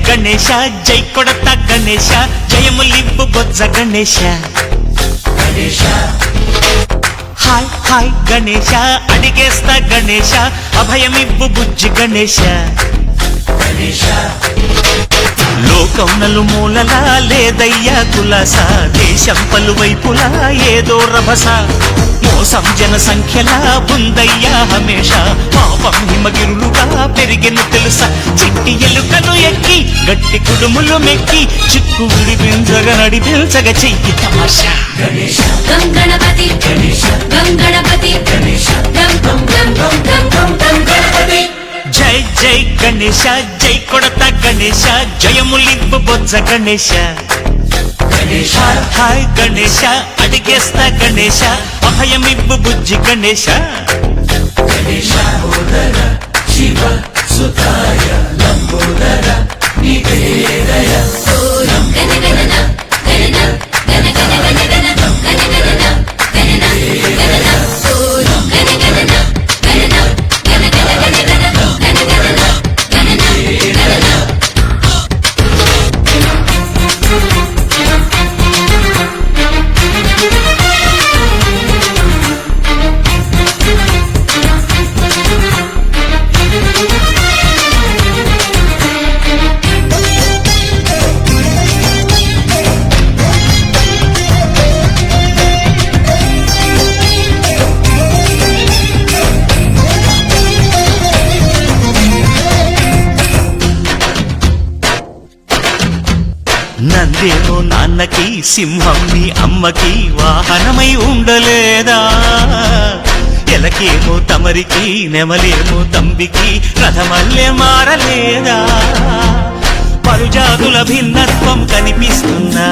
గణేశ జై కొడత గణేశ జయములివ్వు బొజ్జ Ganesha hi hi Ganesha అడిగేస్తా Ganesha అభయమివ్వు బుజ్జి గణేశ లోకం నలుమూలలా లేదయ్యా కులాస దేశం పలువైపులా ఏదో రభస మోసం జన సంఖ్యలా ఉందయ్యా హమేష పాపం హిమగిరులుగా పెరిగెను తెలుసా చిట్టి ఎలుకను ఎక్కి గట్టి కుడుములు మెక్కి చిక్కు విడిపించగా నడిపించగా చెయ్యి తమాషా గణపతి గణపతి జై జై గణేశ జై కొడత గణేశ జయములివ్వు బొజ్జ గణేశ హాయ్ గణేశ అడిగేస్తా గణేశ అభయమివ్వు బుజ్జి గణేశ శివ సుతాయ లంబోదర నివేదయ నందేమో నాన్నకి సింహం నీ అమ్మకి వాహనమై ఉండలేదా ఎలకేమో తమరికి నెమలేమో తంబికి రథమల్లే మారలేదా పరుజాతుల భిన్నత్వం కనిపిస్తున్నా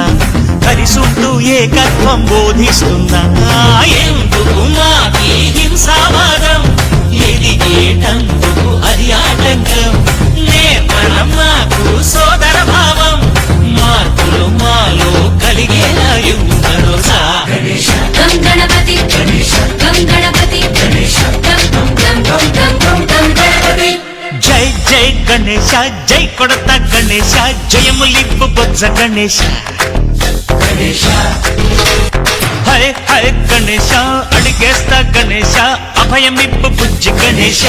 కలిసుంటూ ఏకత్వం బోధిస్తున్నా ఎందుకు మాకి హింసావాదం ఎదిగేటందుకు అది ఆటంకం నేర్పడం నాకు సోదర భావం మార్పులు మాలో కలిగేలా యువరోజా గణపతి గణపతి జై జై గణేశ జై కొడత గణేశ జయములివ్వు బొజ్జ గణేశ హరే హరే గణేశ అడిగేస్తా గణేశ అభయమివ్వు బుజ్జి గణేశ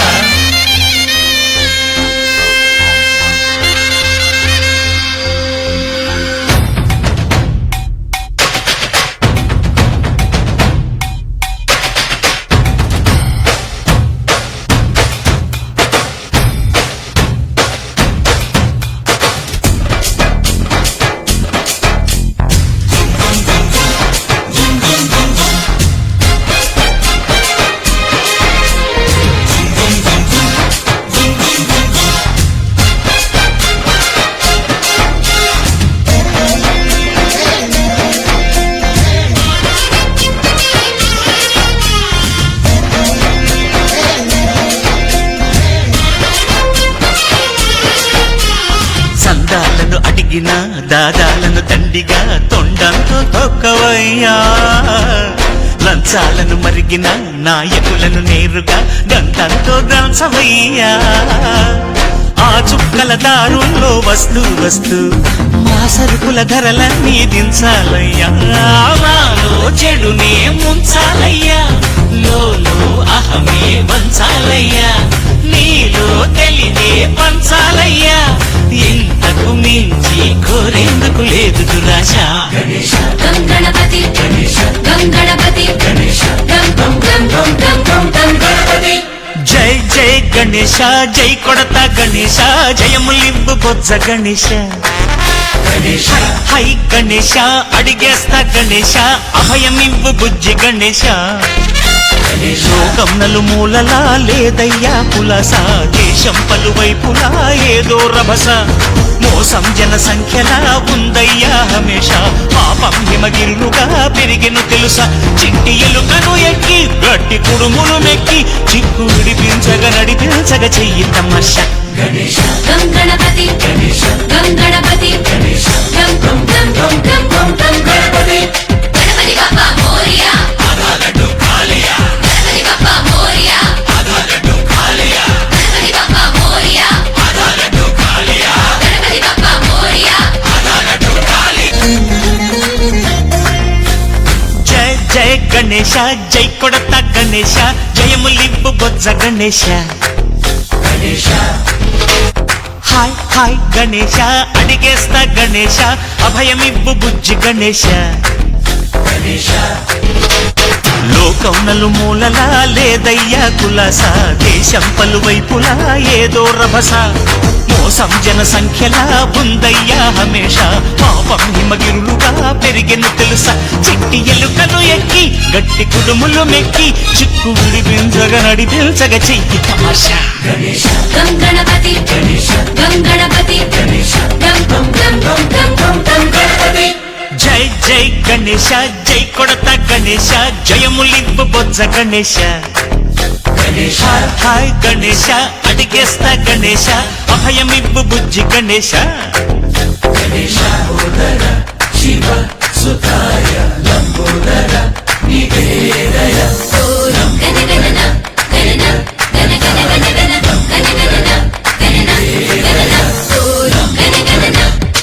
అడిగిన దాదాలను తండిగా తొండంతో తొక్కవయ్యా లంచాలను మరిగిన నాయకులను నేరుగా దంతంతో దంచవయ్యా ఆ చుక్కల దారుల్లో వస్తూ వస్తూ మా సరుకుల ధరలన్నీ దించాలయ్యా నాలో చెడునే ముంచాలయ్యా లోలో అహమే వంచాలయ్యా నీలో తెలివే పంచాలయ్యా ఇంతకు మించి కోరేందుకు లేదు దురాశ గణపతి గణపతి జై జై గణేశ జై కొడత గణేశ జయములివ్వు బొజ్జ గణేశ హై గణేశ అడిగేస్తా గణేశ అభయమివ్వు బుజ్జి గణేశ లోకం నలుమూలలా లేదయ్యా కులాస దేశం పలువైపులా ఏదో రభస మోసం జన సంఖ్యలా ఉందయ్యా హమేష పాపం హిమగిరులుగా పెరిగెను తెలుసా చిట్టి ఎలుకను ఎక్కి గట్టి కుడుములు మెక్కి చిక్కు విడిపించగ నడిపించగ చెయ్యి తమాష గణేశ గం గణపతి గణేశ గం గణపతి గణేశ గం గం గం గం గం గం గం గణపతి గణపతి బప్పా మోరియా ఆధారడు కాళియా గణపతి బప్పా మోరియా ఆధారడు కాళియా గణపతి బప్పా మోరియా ఆధారడు కాళియా గణపతి బప్పా మోరియా ఆధారడు కాళి జయ జయ గణేశ జై కొడత గణేశ జయములివ్వు బొజ్జ గణేశ గణేశ హాయ్ హాయ్ గణేశ అడిగేస్తా గణేశ అభయమివ్వు బుజ్జి గణేశ గణేశ లోకం నలుమూలలా లేదయ్యా కులాస దేశం పలువైపులా ఏదో రభస మోసం జన సంఖ్యలా ఉందయ్యా హమేష పాపం హిమగిరులుగా పెరిగెను తెలుసా చిట్టి ఎలుకలు ఎక్కి గట్టి కుడుములు మెక్కి చిక్కు విడిపించగ నడిపించగ చెయ్యి తమాషా గణేశ గం గణపతి గణేశ గం గణపతి గణేశ గం గం గం గం గం గం గం గణపతి జై జై గణేశ జై కొడత గణేశ జయములివ్వు బొజ్జ గణేశ గణేశ హాయ్ గణేశ అడిగేస్తా గణేశ అభయమివ్వు బుజ్జి గణేశ గణేశ ఉదర శివ సుతాయ లంబోదర నివేదయ గం గణ గణన గణన గణ గణ గణ గణ గణ గణన గణన గణన గణ గణన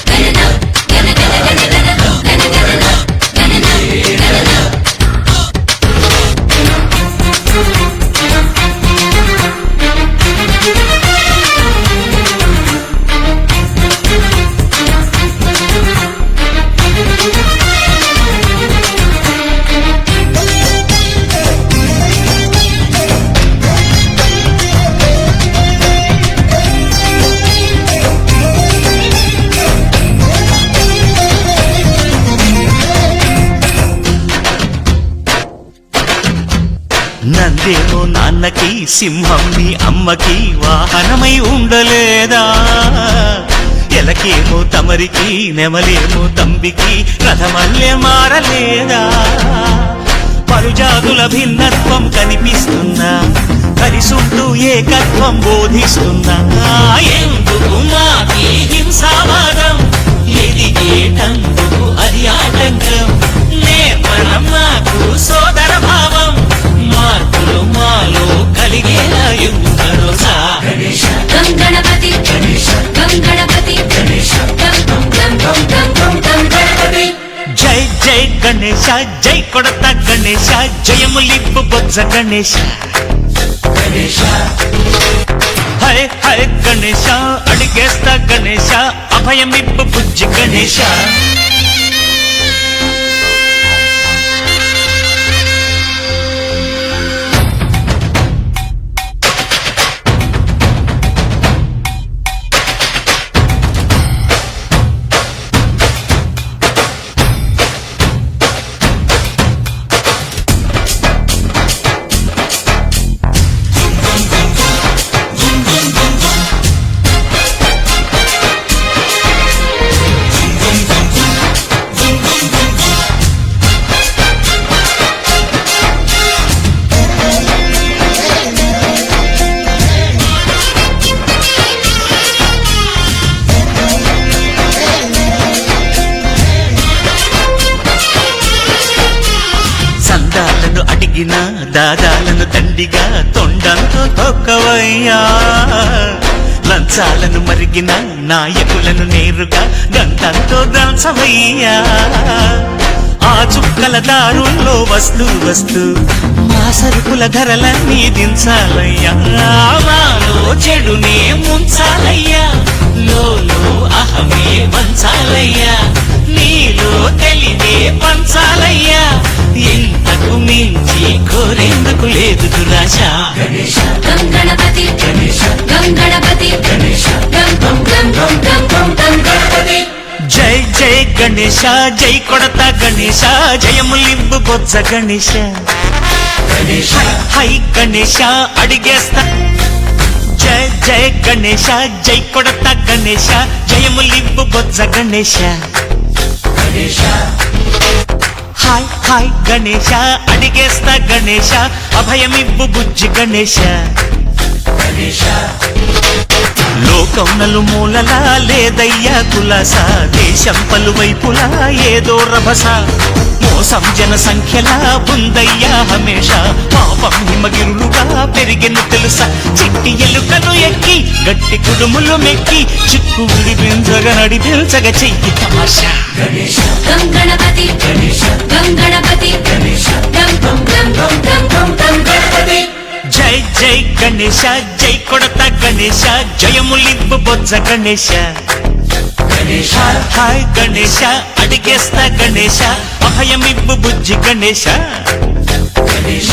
గణన గణ గణ గణ గణ గణ గణన గణన గణన నందేమో నాన్నకి సింహం నీ అమ్మకి వాహనమై ఉండలేదా ఎలకేమో తమరికి నెమలేమో తంబికి రథమల్లే మారలేదా పరుజాతుల భిన్నత్వం కనిపిస్తున్నా కలిసుంటూ ఏకత్వం బోధిస్తున్నా ఎందుకు మాకి హింసావాదం ఎదిగేటందుకు అది ఆటంకం నేర్పడం మాకు సోదర భావం మార్పులు మాలో కలిగేలా యువరోజా గణేశ గం గణపతి గణేశ గం గణపతి గణేశ గం గం గం గం గం గం గం గణపతి జై జై గణేశ జై కొడత గణేశ జయములివ్వు బొజ్జ గణేశ గణేశ హరే హరే గణేశ అడిగేస్తా గణేశ అభయమివ్వు బుజ్జి గణేశ సందాలను అడిగిన దాదాలను దండిగా తొండంతో తొక్కవయ్యా లంచాలను మరిగిన నాయకులను నేరుగా గంటంతో దంచవయ్యా ఆ చుక్కల దారుల్లో వస్తూ వస్తూ మా సరుకుల ధరలన్నీ దించాలయ్యా మాలో చెడునే ముంచాలయ్యా లోలో అహమే పంచాలయ్యా నీలో తెలివే పంచాలయ్యా ఇంతకు మించి కోరేందుకు లేదు దురాశ గణేశ గం గణపతి గణేశ గం గణపతి గణేశ గం గం గం గం గం గం గం గణపతి జై జై గణేశ జై కొడత గణేశ జయములివ్వు బొజ్జ గణేశ గణేశ హై గణేశ అడిగేస్తా జై జై గణేశ జై కొడత గణేశ జయములివ్వు బొజ్జ గణేశ గణేశ హాయ్ హాయ్ గణేశ అడిగేస్తా గణేశ అభయమివ్వు బుజ్జి గణేశ గణేశ లోకం నలుమూలలా లేదయ్యా కులాస దేశం పలువైపులా ఏదో రభస మోసం జన సంఖ్యలా ఉందయ్యా హమేష పాపం హిమగిరులుగా పెరిగెను తెలుసా చిట్టి ఎలుకను ఎక్కి గట్టి కుడుములు మెక్కి చిక్కు విడిపించగా నడిపించగా చెయ్యి తమాషా గణేశ గం గణపతి గణేశ గం గణపతి గణేశ గం గం గం గం గం గం గణపతి జై జై గణేశ జై కొడత గణేశ జయములివ్వు బొజ్జ గణేశ గణేశ హాయ్ గణేశ అడిగేస్తా గణేశ అభయమివ్వు బుజ్జి గణేశ గణేశ